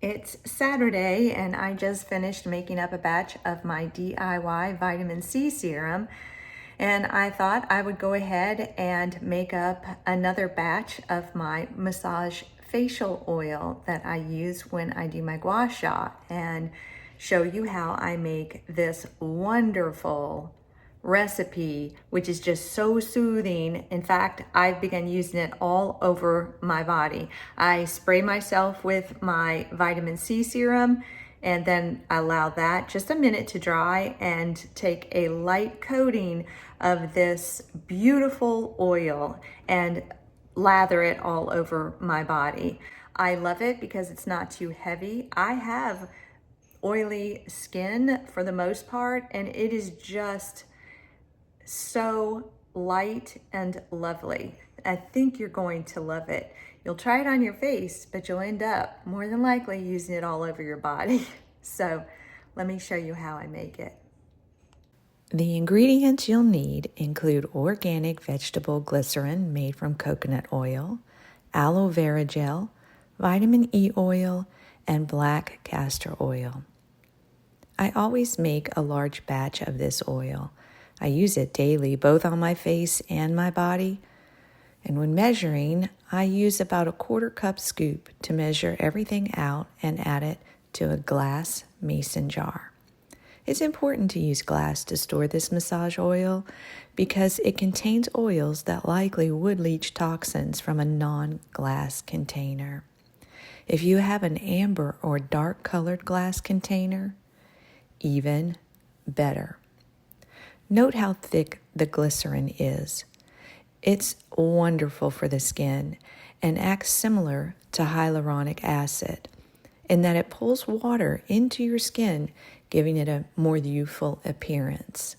It's Saturday and I just finished making up a batch of my DIY vitamin C serum, and I thought I would go ahead and make up another batch of my massage facial oil that I use when I do my Gua Sha and show you how I make this wonderful recipe, which is just so soothing. In fact, I've begun using it all over my body. I spray myself with my vitamin C serum and then allow that just a minute to dry and take a light coating of this beautiful oil and lather it all over my body. I love it because it's not too heavy. I have oily skin for the most part, and it is just so light and lovely. I think you're going to love it. You'll try it on your face, but you'll end up more than likely using it all over your body. So let me show you how I make it. The ingredients you'll need include organic vegetable glycerin made from coconut oil, aloe vera gel, vitamin E oil, and black castor oil. I always make a large batch of this oil. I use it daily, both on my face and my body. And when measuring, I use about a 1/4 cup scoop to measure everything out and add it to a glass mason jar. It's important to use glass to store this massage oil because it contains oils that likely would leach toxins from a non-glass container. If you have an amber or dark colored glass container, even better. Note how thick the glycerin is. It's wonderful for the skin and acts similar to hyaluronic acid in that it pulls water into your skin, giving it a more youthful appearance.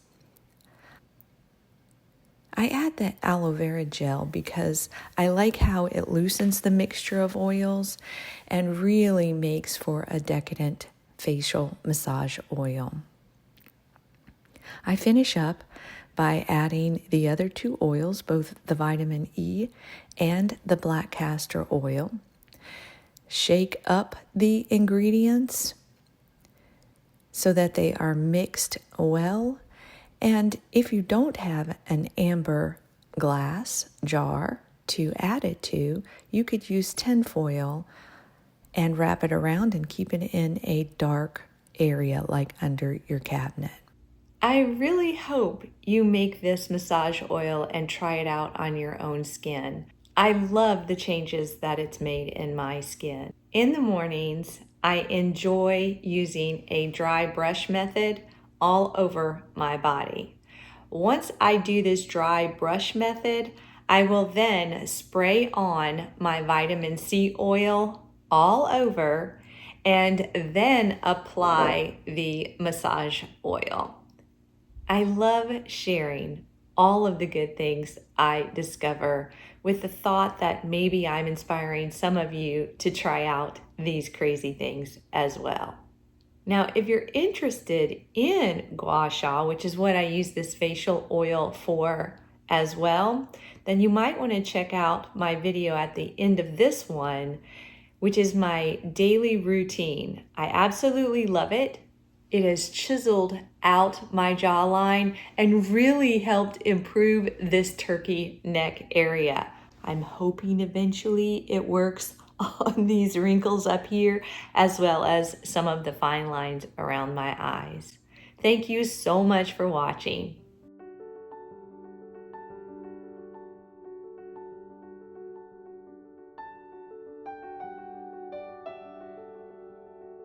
I add the aloe vera gel because I like how it loosens the mixture of oils and really makes for a decadent facial massage oil. I finish up by adding the other 2 oils, both the vitamin E and the black castor oil. Shake up the ingredients so that they are mixed well. And if you don't have an amber glass jar to add it to, you could use tinfoil and wrap it around and keep it in a dark area like under your cabinet. I really hope you make this massage oil and try it out on your own skin. I love the changes that it's made in my skin. In the mornings, I enjoy using a dry brush method all over my body. Once I do this dry brush method, I will then spray on my vitamin C oil all over and then apply the massage oil. I love sharing all of the good things I discover with the thought that maybe I'm inspiring some of you to try out these crazy things as well. Now, if you're interested in Gua Sha, which is what I use this facial oil for as well, then you might want to check out my video at the end of this one, which is my daily routine. I absolutely love it. It has chiseled out my jawline and really helped improve this turkey neck area. I'm hoping eventually it works on these wrinkles up here, as well as some of the fine lines around my eyes. Thank you so much for watching.